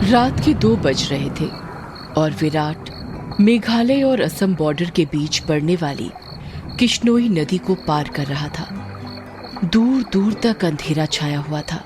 रात के 2 बज रहे थे और विराट मेघालय और असम बॉर्डर के बीच पड़ने वाली किश्नोई नदी को पार कर रहा था। दूर दूर तक अंधेरा छाया हुआ था।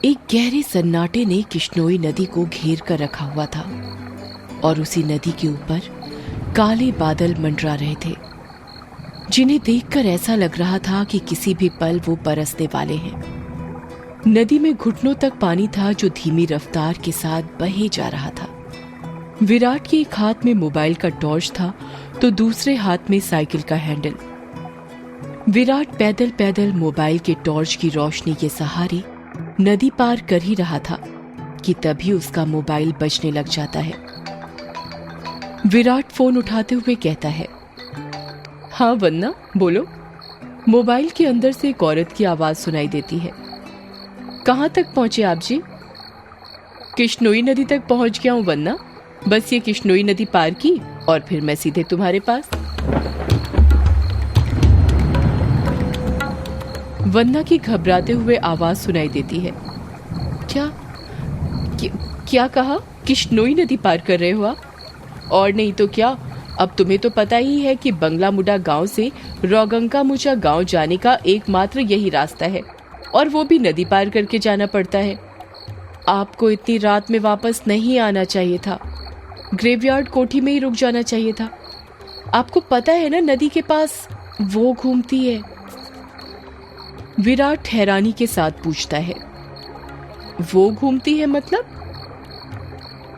एक गहरे सन्नाटे ने किश्नोई नदी को घेर कर रखा हुआ था और उसी नदी के ऊपर काले बादल मंडरा रहे थे, जिन्हें देखकर ऐसा लग रहा था कि किसी भी पल वो बरसने वाले हैं। नदी में घुटनों तक पानी था जो धीमी रफ्तार के साथ बहे जा रहा था। विराट के एक हाथ में मोबाइल का टॉर्च था तो दूसरे हाथ में साइकिल का हैंडल। विराट पैदल पैदल मोबाइल के टॉर्च की रोशनी के सहारे नदी पार कर ही रहा था कि तभी उसका मोबाइल बजने लग जाता है। विराट फोन उठाते हुए कहता है, हाँ वन्ना बोलो। मोबाइल के अंदर से एक औरत की आवाज सुनाई देती है। कहाँ तक पहुंचे आप जी? किश्नोई नदी तक पहुंच गया हूं वन्ना, बस ये किश्नोई नदी पार की और फिर मैं सीधे तुम्हारे पास। वन्ना की घबराते हुए आवाज सुनाई देती है। क्या कहा? किश्नोई नदी पार कर रहे हो आप? और नहीं तो क्या, अब तुम्हें तो पता ही है कि बंगला मुडा गांव से रोगंका मुचा गांव जाने का एकमात्र यही रास्ता है और वो भी नदी पार करके जाना पड़ता है। आपको इतनी रात में वापस नहीं आना चाहिए था, ग्रेवयार्ड कोठी में ही रुक जाना चाहिए था। आपको पता है ना नदी के पास वो घूमती है। विराट हैरानी के साथ पूछता है, वो घूमती है मतलब?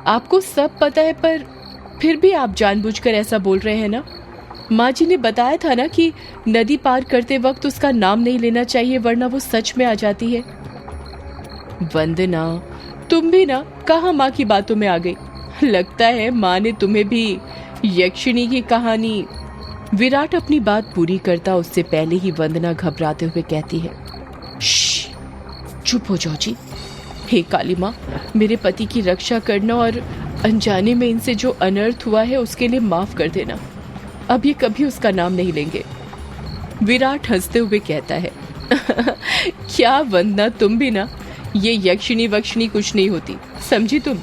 आपको सब पता है पर फिर भी आप जानबूझकर ऐसा बोल रहे हैं ना? माँ जी ने बताया था ना कि नदी पार करते वक्त उसका नाम नहीं लेना चाहिए वरना वो सच में आ जाती है। वंदना, तुम भी ना कहाँ माँ की बातों में आ गई। लगता है माँ ने तुम्हें भी यक्षिणी की कहानी। विराट अपनी बात पूरी करता उससे पहले ही वंदना घबराते हुए कहती है, श्श, चुप हो जाओ जी। हे काली माँ, मेरे पति की रक्षा करना और अनजाने में इनसे जो अनर्थ हुआ है उसके लिए माफ कर देना। अब ये कभी उसका नाम नहीं लेंगे। विराट हंसते हुए कहता है, क्या वंदना, तुम भी ना, ये यक्षिणी वक्षिणी कुछ नहीं होती, समझी तुम?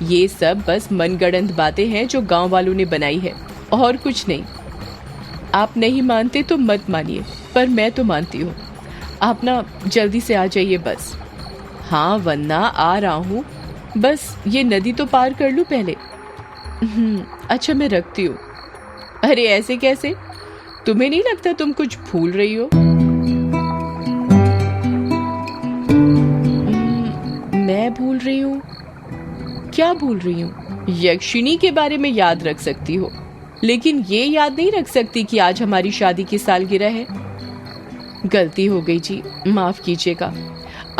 ये सब बस मनगढ़ंत बातें हैं जो गांव वालों ने बनाई है और कुछ नहीं। आप नहीं मानते तो मत मानिए, पर मैं तो मानती हूँ। आप ना जल्दी से आ जाइए बस। हाँ वंदना, आ रहा हूँ, बस ये नदी तो पार कर लूँ पहले। अच्छा मैं रखती हूँ। अरे ऐसे कैसे? तुम्हें नहीं लगता तुम कुछ भूल रही हो? मैं भूल रही हूँ? क्या भूल रही हूँ? यक्षिणी के बारे में याद रख सकती हो, लेकिन ये याद नहीं रख सकती कि आज हमारी शादी की सालगिरह है। गलती हो गई जी, माफ कीजिएगा।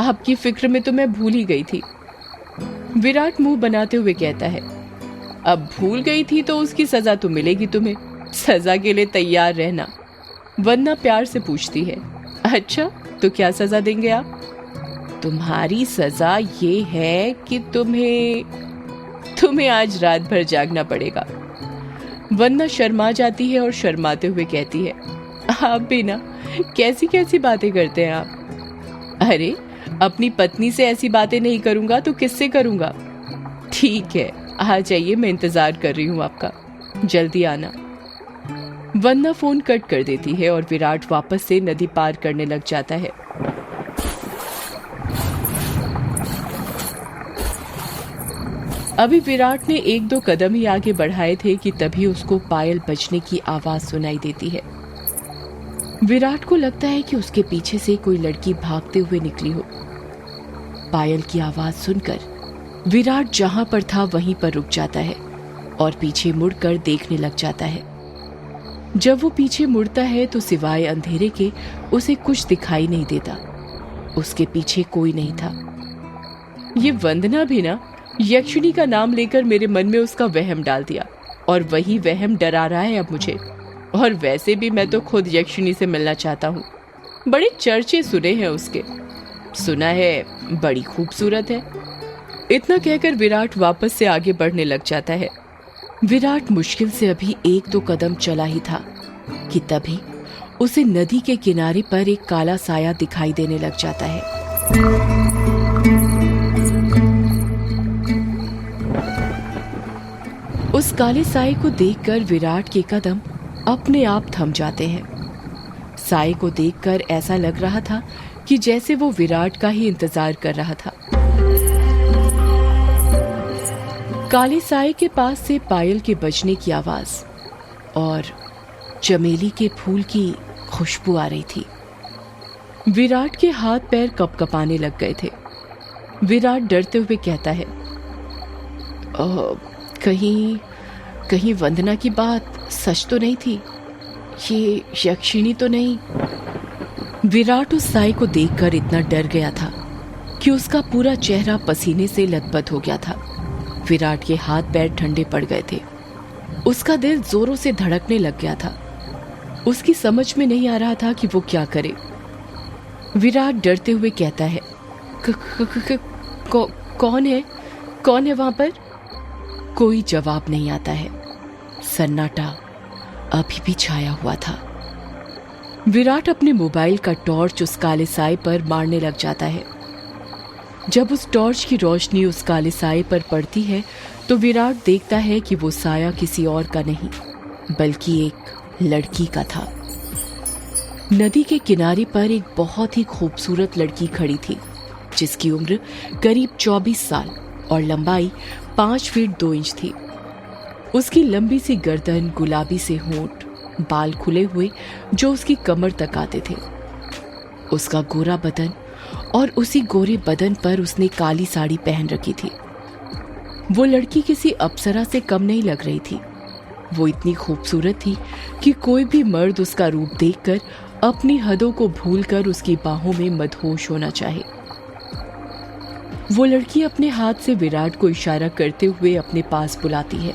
आपकी फिक्र में तो मैं भूल ही गई थी। विराट मुंह बनाते हुए कहता है, अब भूल गई थी तो उसकी सजा तो मिलेगी तुम्हें। सजा के लिए तैयार रहना। वन्ना प्यार से पूछती है, अच्छा तो क्या सजा देंगे आप? तुम्हारी सजा ये है कि तुम्हें आज रात भर जागना पड़ेगा। वन्ना शर्मा जाती है और शर्माते हुए कहती है, आप भी ना कैसी कैसी बातें करते हैं आप। अरे अपनी पत्नी से ऐसी बातें नहीं करूंगा तो किससे करूंगा? ठीक है, आ जाइए, मैं इंतजार कर रही हूँ आपका, जल्दी आना। वन्ना फोन कट कर देती है और विराट वापस से नदी पार करने लग जाता है। अभी विराट ने 1-2 कदम ही आगे बढ़ाए थे कि तभी उसको पायल बजने की आवाज सुनाई देती है। विराट को लगता है कि उसके पीछे से कोई लड़की भागते हुए निकली हो। पायल की आवाज सुनकर विराट जहां पर था वहीं पर रुक जाता है और पीछे मुड़कर देखने लग जाता है। जब वो पीछे मुड़ता है तो सिवाय अंधेरे के उसे कुछ दिखाई नहीं देता। उसके पीछे कोई नहीं था। ये वंदना भी ना यक्षिणी का नाम लेकर मेरे मन में उसका वहम डाल दिया और वही वहम डरा रहा है अब मुझे। और वैसे भी मैं तो खुद यक्षिणी से मिलना चाहता हूँ। बड़े चर्चे सुने हैं उसके, सुना है बड़ी खूबसूरत है। इतना कहकर विराट वापस से आगे बढ़ने लग जाता है। विराट मुश्किल से अभी 1-2 कदम चला ही था कि तभी उसे नदी के किनारे पर एक काला साया दिखाई देने लग जाता है। काले साए को देखकर विराट के कदम अपने आप थम जाते हैं। साए को देखकर ऐसा लग रहा था कि जैसे वो विराट का ही इंतजार कर रहा था। काले साए के पास से पायल के बजने की आवाज और चमेली के फूल की खुशबू आ रही थी। विराट के हाथ पैर कपकपाने लग गए थे। विराट डरते हुए कहता है, कहीं वंदना की बात सच तो नहीं थी? ये यक्षिणी तो नहीं? विराट उस साए को देखकर इतना डर गया था कि उसका पूरा चेहरा पसीने से लथपथ हो गया था। विराट के हाथ पैर ठंडे पड़ गए थे। उसका दिल जोरों से धड़कने लग गया था। उसकी समझ में नहीं आ रहा था कि वो क्या करे। विराट डरते हुए कहता है, कौन है वहां पर? कोई जवाब नहीं आता है। सन्नाटा अभी भी छाया हुआ था। विराट अपने मोबाइल का टॉर्च उस काले साए पर मारने लग जाता है। जब उस टॉर्च की रोशनी उस काले साए पर पड़ती है तो विराट देखता है कि वो साया किसी और का नहीं बल्कि एक लड़की का था। नदी के किनारे पर एक बहुत ही खूबसूरत लड़की खड़ी थी, जिसकी उम्र करीब 24 साल और लंबाई 5 फीट 2 इंच थी। उसकी लंबी सी गर्दन, गुलाबी से होंठ, बाल खुले हुए जो उसकी कमर तक आते थे, उसका गोरा बदन और उसी गोरे बदन पर उसने काली साड़ी पहन रखी थी। वो लड़की किसी अप्सरा से कम नहीं लग रही थी। वो इतनी खूबसूरत थी कि कोई भी मर्द उसका रूप देखकर अपनी हदों को भूलकर उसकी बाहों में मदहोश होना चाहे। वो लड़की अपने हाथ से विराट को इशारा करते हुए अपने पास बुलाती है।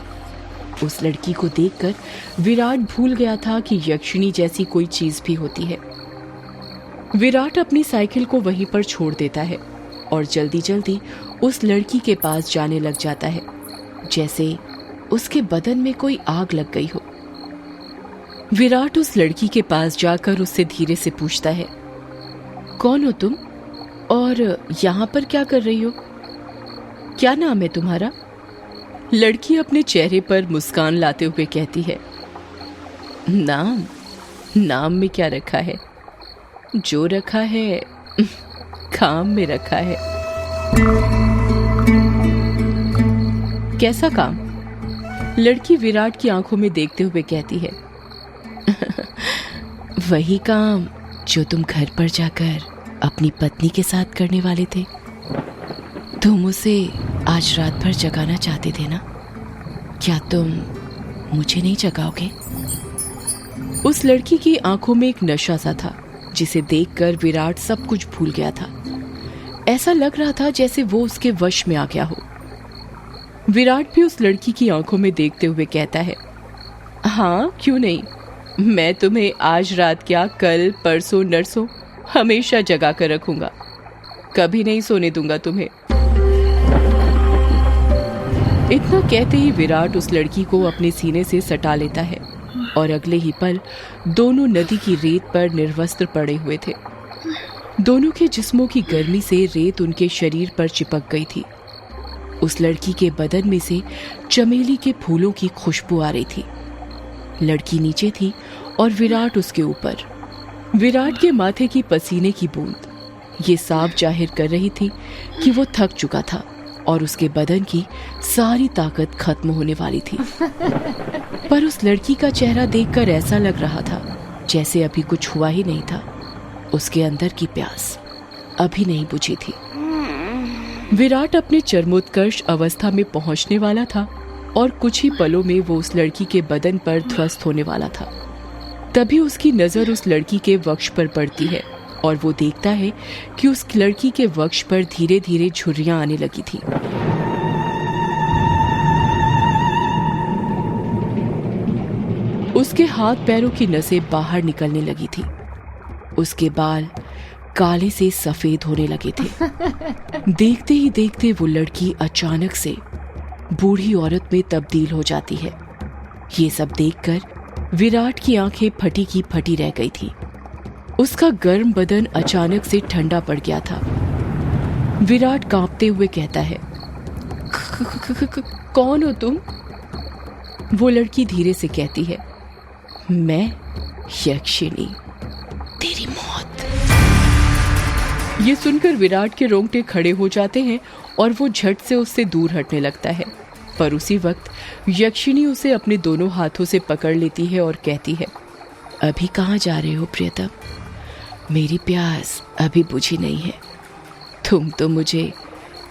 उस लड़की को देखकर विराट भूल गया था कि यक्षिणी जैसी कोई चीज भी होती है। विराट अपनी साइकिल को वहीं पर छोड़ देता है और जल्दी जल्दी उस लड़की के पास जाने लग जाता है, जैसे उसके बदन में कोई आग लग गई हो। विराट उस लड़की के पास जाकर उससे धीरे से पूछता है, कौन हो तुम और यहाँ पर क्या कर रही हो? क्या नाम है तुम्हारा? लड़की अपने चेहरे पर मुस्कान लाते हुए कहती है, नाम में क्या रखा है? जो रखा है काम में रखा है। कैसा काम? लड़की विराट की आंखों में देखते हुए कहती है, वही काम जो तुम घर पर जाकर अपनी पत्नी के साथ करने वाले थे। तुम उसे आज रात भर जगाना चाहते थे ना? क्या तुम मुझे नहीं जगाओगे? उस लड़की की आंखों में एक नशा सा था, जिसे देखकर विराट सब कुछ भूल गया था। ऐसा लग रहा था जैसे वो उसके वश में आ गया हो। विराट भी उस लड़की की आंखों में देखते हुए कहता है, हाँ क्यों नहीं, मैं तुम्हें आज रात क्या कल परसों नरसों हमेशा जगा कर रखूंगा, कभी नहीं सोने दूंगा तुम्हें। इतना कहते ही विराट उस लड़की को अपने सीने से सटा लेता है और अगले ही पल दोनों नदी की रेत पर निर्वस्त्र पड़े हुए थे। दोनों के जिस्मों की गर्मी से रेत उनके शरीर पर चिपक गई थी। उस लड़की के बदन में से चमेली के फूलों की खुशबू आ रही थी। लड़की नीचे थी और विराट उसके ऊपर। विराट के माथे की पसीने की बूंद ये साफ जाहिर कर रही थी कि वो थक चुका था और उसके बदन की सारी ताकत खत्म होने वाली थी। पर उस लड़की का चेहरा देखकर ऐसा लग रहा था जैसे अभी कुछ हुआ ही नहीं था। उसके अंदर की प्यास अभी नहीं बुझी थी। विराट अपने चरमोत्कर्ष अवस्था में पहुंचने वाला था और कुछ ही पलों में वो उस लड़की के बदन पर ध्वस्त होने वाला था। तभी उसकी नजर उस लड़की के वक्ष पर पड़ती है और वो देखता है कि उस लड़की के वक्ष पर धीरे धीरे झुर्रियां आने लगी थी। उसके हाथ पैरों की नसें बाहर निकलने लगी थी। उसके बाल काले से सफेद होने लगे थे। देखते ही देखते वो लड़की अचानक से बूढ़ी औरत में तब्दील हो जाती है। ये सब देखकर विराट की आंखें फटी की फटी रह गई थी। उसका गर्म बदन अचानक से ठंडा पड़ गया था। विराट कांपते हुए कहता है, कौन हो तुम? वो लड़की धीरे से कहती है, मैं यक्षिणी, तेरी मौत। ये सुनकर विराट के रोंगटे खड़े हो जाते हैं और वो झट से उससे दूर हटने लगता है। पर उसी वक्त यक्षिणी उसे अपने दोनों हाथों से पकड़ लेती है और कहती है, अभी कहाँ जा रहे हो प्रियतम? मेरी प्यास अभी बुझी नहीं है। तुम तो मुझे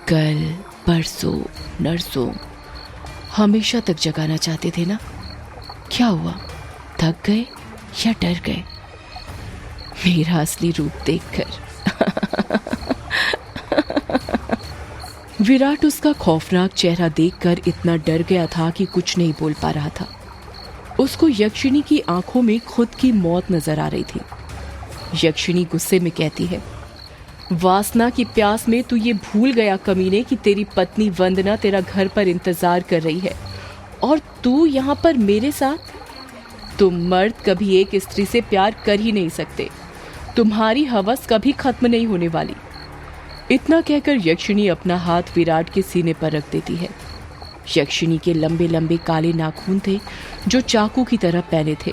कल, परसों, नरसों हमेशा तक जगाना चाहते थे ना? क्या हुआ, थक गए या डर गए मेरा असली रूप देखकर? विराट उसका खौफनाक चेहरा देखकर इतना डर गया था कि कुछ नहीं बोल पा रहा था। उसको यक्षिणी की आंखों में खुद की मौत नजर आ रही थी। यक्षिणी गुस्से में कहती है, वासना की प्यास में तू ये भूल गया कमीने कि तेरी पत्नी वंदना तेरा घर पर इंतजार कर रही है और तू यहाँ पर मेरे साथ? तुम मर्द कभी एक स्त्री से प्यार कर ही नहीं सकते। तुम्हारी हवस कभी खत्म नहीं होने वाली। इतना कहकर यक्षिणी अपना हाथ विराट के सीने पर रख देती है। यक्षिणी के लंबे लंबे काले नाखून थे जो चाकू की तरह पहने थे।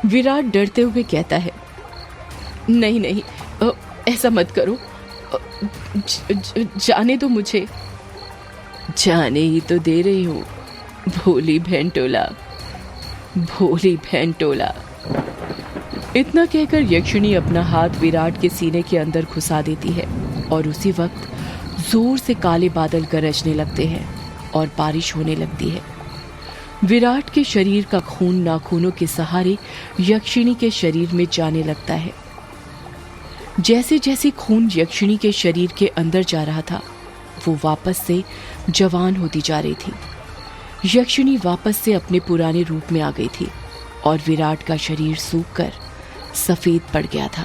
विराट डरते हुए कहता है, नहीं नहीं, ऐसा मत करो, जाने दो मुझे। जाने ही तो दे रही हूँ, भोली भेंटोला, भोली भेंटोला। इतना कहकर यक्षिणी अपना हाथ विराट के सीने के अंदर घुसा देती है और उसी वक्त जोर से काले बादल गरजने लगते हैं और बारिश होने लगती है। विराट के शरीर का खून नाखूनों के सहारे यक्षिणी के शरीर में जाने लगता है। जैसे जैसे खून यक्षिणी के शरीर के अंदर जा रहा था, वो वापस से जवान होती जा रही थी। यक्षिणी वापस से अपने पुराने रूप में आ गई थी और विराट का शरीर सूखकर सफेद पड़ गया था।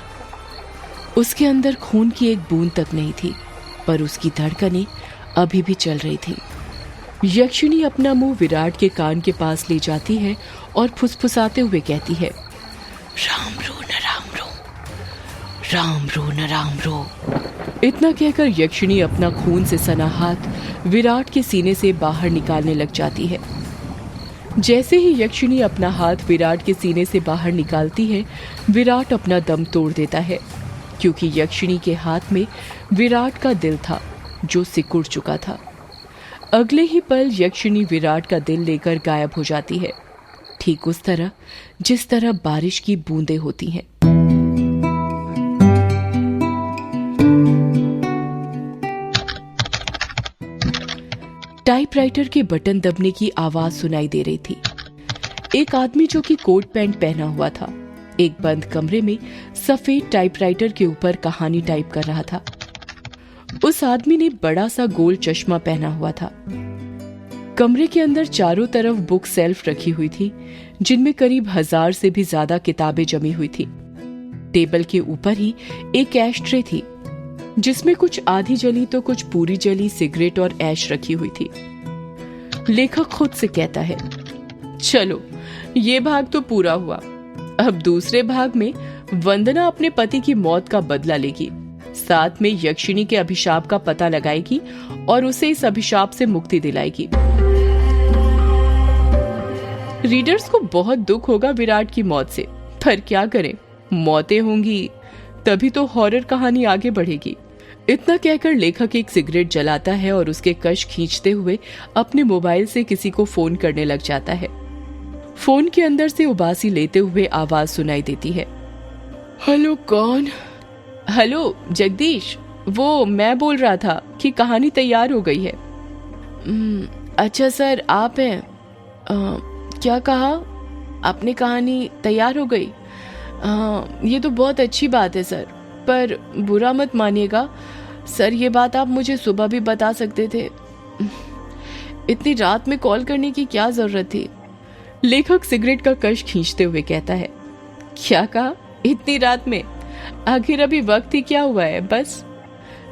उसके अंदर खून की एक बूंद तक नहीं थी, पर उसकी धड़कनें अभी भी चल रही थी। यक्षिणी अपना मुंह विराट के कान के पास ले जाती है और फुसफुसाते हुए कहती है, राम रो न राम रो, राम रो न राम रो। इतना कहकर यक्षिणी अपना खून से सना हाथ विराट के सीने से बाहर निकालने लग जाती है। जैसे ही यक्षिणी अपना हाथ विराट के सीने से बाहर निकालती है, विराट अपना दम तोड़ देता है, क्योंकि यक्षिणी के हाथ में विराट का दिल था जो सिकुड़ चुका था। अगले ही पल यक्षिणी विराट का दिल लेकर गायब हो जाती है, ठीक उस तरह जिस तरह बारिश की बूंदें होती हैं। टाइपराइटर के बटन दबने की आवाज सुनाई दे रही थी। एक आदमी जो कि कोट पैंट पहना हुआ था, एक बंद कमरे में सफेद टाइपराइटर के ऊपर कहानी टाइप कर रहा था। उस आदमी ने बड़ा सा गोल चश्मा पहना हुआ था। कमरे के अंदर चारों तरफ बुक सेल्फ रखी हुई थी, जिनमें करीब 1000 से भी ज्यादा किताबें जमी हुई थी। टेबल के ऊपर ही एक ऐश ट्रे थी, जिसमें कुछ आधी जली तो कुछ पूरी जली सिगरेट और ऐश रखी हुई थी। लेखक खुद से कहता है, चलो ये भाग तो पूरा हुआ। अब दूसरे भाग में वंदना अपने पति की मौत का बदला लेगी, साथ में यक्षिणी के अभिशाप का पता लगाएगी और उसे इस अभिशाप से मुक्ति दिलाएगी। रीडर्स को बहुत दुख होगा विराट की मौत से, पर क्या करें, मौतें होंगी तभी तो हॉरर कहानी आगे बढ़ेगी। इतना कहकर लेखक एक सिगरेट जलाता है और उसके कश खींचते हुए अपने मोबाइल से किसी को फोन करने लग जाता है। फोन के अंदर से उबासी लेते हुए आवाज सुनाई देती है, हेलो कौन? हेलो जगदीश, वो मैं बोल रहा था कि कहानी तैयार हो गई है। अच्छा सर, आप हैं? क्या कहा आपने? कहानी तैयार हो गई? ये तो बहुत अच्छी बात है सर, पर बुरा मत मानिएगा सर, ये बात आप मुझे सुबह भी बता सकते थे। इतनी रात में कॉल करने की क्या जरूरत थी? लेखक सिगरेट का कश खींचते हुए कहता है, क्या कहा इतनी रात में? आखिर अभी वक्त ही क्या हुआ है बस।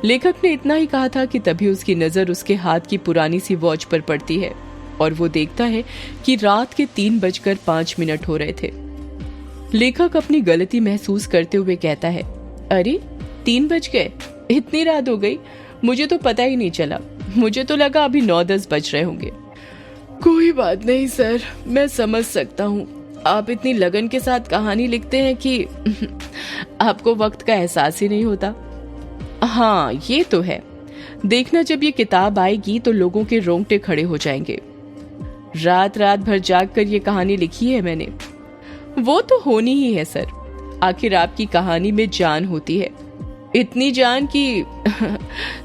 लेखक ने इतना ही कहा था कि तभी उसकी नजर उसके हाथ की पुरानी सी वॉच पर पड़ती है और वो देखता है कि रात के 3:05 हो रहे थे। लेखक अपनी गलती महसूस करते हुए कहता है, अरे 3 बज गए, इतनी रात हो गई, मुझे तो पता ही नहीं चला, मुझे तो लगा अभी 9-10 बज रहे होंगे। कोई बात नहीं सर, मैं समझ सकता हूँ। आप इतनी लगन के साथ कहानी लिखते हैं कि आपको वक्त का एहसास ही नहीं होता। हाँ, ये तो है। देखना, जब ये किताब आएगी तो लोगों के रोंगटे खड़े हो जाएंगे। रात रात भर जाग कर ये कहानी लिखी है मैंने। वो तो होनी ही है सर, आखिर आपकी कहानी में जान होती है, इतनी जान कि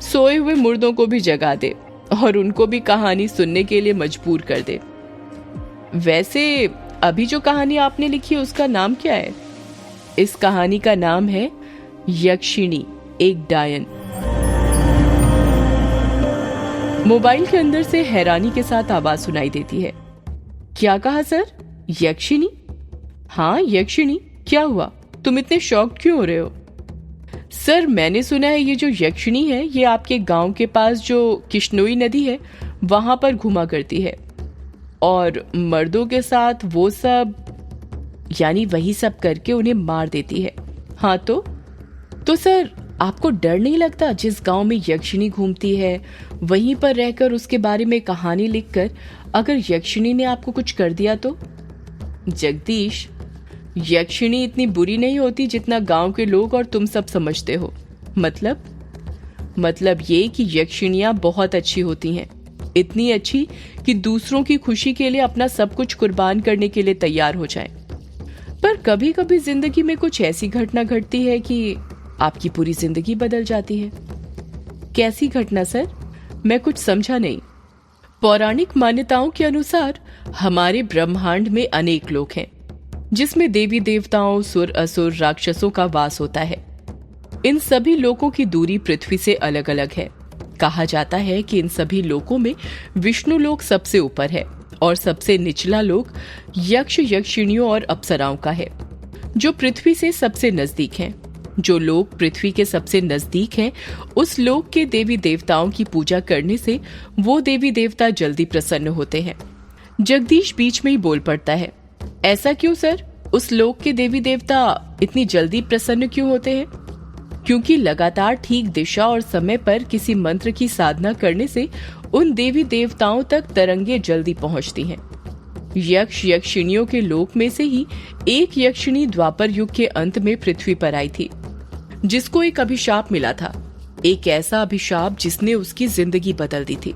सोए हुए मुर्दों को भी जगा दे और उनको भी कहानी सुनने के लिए मजबूर कर दे। वैसे अभी जो कहानी आपने लिखी है उसका नाम क्या है? इस कहानी का नाम है यक्षिणी, एक डायन। मोबाइल के अंदर से हैरानी के साथ आवाज सुनाई देती है। क्या कहा सर? यक्षिणी? हाँ, यक्षिणी। क्या हुआ, तुम इतने शॉक्ड क्यों हो रहे हो? सर, मैंने सुना है ये जो यक्षिणी है ये आपके गांव के पास जो किश्नोई नदी है वहां पर घुमा करती है और मर्दों के साथ वो सब, यानी वही सब करके उन्हें मार देती है। हाँ तो सर, आपको डर नहीं लगता जिस गांव में यक्षिणी घूमती है वहीं पर रहकर उसके बारे में कहानी लिखकर अगर यक्षिणी ने आपको कुछ कर दिया तो? जगदीश, यक्षिणी इतनी बुरी नहीं होती जितना गांव के लोग और तुम सब समझते हो। मतलब ये कि यक्षिणियां बहुत अच्छी होती हैं, इतनी अच्छी कि दूसरों की खुशी के लिए अपना सब कुछ कुर्बान करने के लिए तैयार हो जाएं। पर कभी कभी जिंदगी में कुछ ऐसी घटना घटती है कि आपकी पूरी जिंदगी बदल जाती है। कैसी घटना सर? मैं कुछ समझा नहीं। पौराणिक मान्यताओं के अनुसार हमारे ब्रह्मांड में अनेक लोक हैं जिसमें देवी देवताओं, सुर असुर, राक्षसों का वास होता है। इन सभी लोकों की दूरी पृथ्वी से अलग अलग है। कहा जाता है कि इन सभी लोकों में विष्णु लोक सबसे ऊपर है और सबसे निचला लोक यक्ष, यक्षिणियों और अप्सराओं का है जो पृथ्वी से सबसे नजदीक हैं। जो लोग पृथ्वी के सबसे नजदीक हैं उस लोक के देवी देवताओं की पूजा करने से वो देवी देवता जल्दी प्रसन्न होते हैं। जगदीश बीच में ही बोल पड़ता है। ऐसा क्यों सर? उस लोक के देवी देवता इतनी जल्दी प्रसन्न क्यों होते हैं? क्योंकि लगातार ठीक दिशा और समय पर किसी मंत्र की साधना करने से उन देवी देवताओं तक तरंगे जल्दी पहुंचती हैं। यक्ष, यक्षिणियों के लोक में से ही एक यक्षिणी द्वापर युग के अंत में पृथ्वी पर आई थी जिसको एक अभिशाप मिला था। एक ऐसा अभिशाप जिसने उसकी जिंदगी बदल दी थी।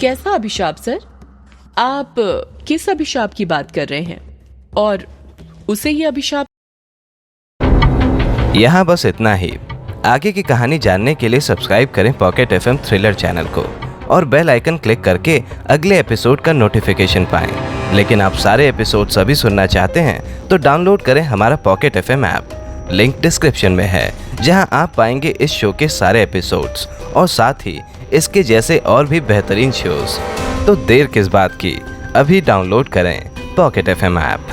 कैसा अभिशाप सर? आप किस अभिशाप की बात कर रहे हैं और उसे ये अभिशाप? यहाँ बस इतना ही। आगे की कहानी जानने के लिए सब्सक्राइब करें पॉकेट एफएम थ्रिलर चैनल को और बेल आइकन क्लिक करके अगले एपिसोड का नोटिफिकेशन पाएं। लेकिन आप सारे एपिसोड्स अभी सुनना चाहते हैं तो डाउनलोड करें हमारा pocket FM app. Link description में है, जहां आप पाएंगे इस शो के सारे एपिसोड्स और साथ ही इसके जैसे और भी बेहतरीन शोज। तो देर किस बात की, अभी डाउनलोड करें पॉकेट एफएम ऐप।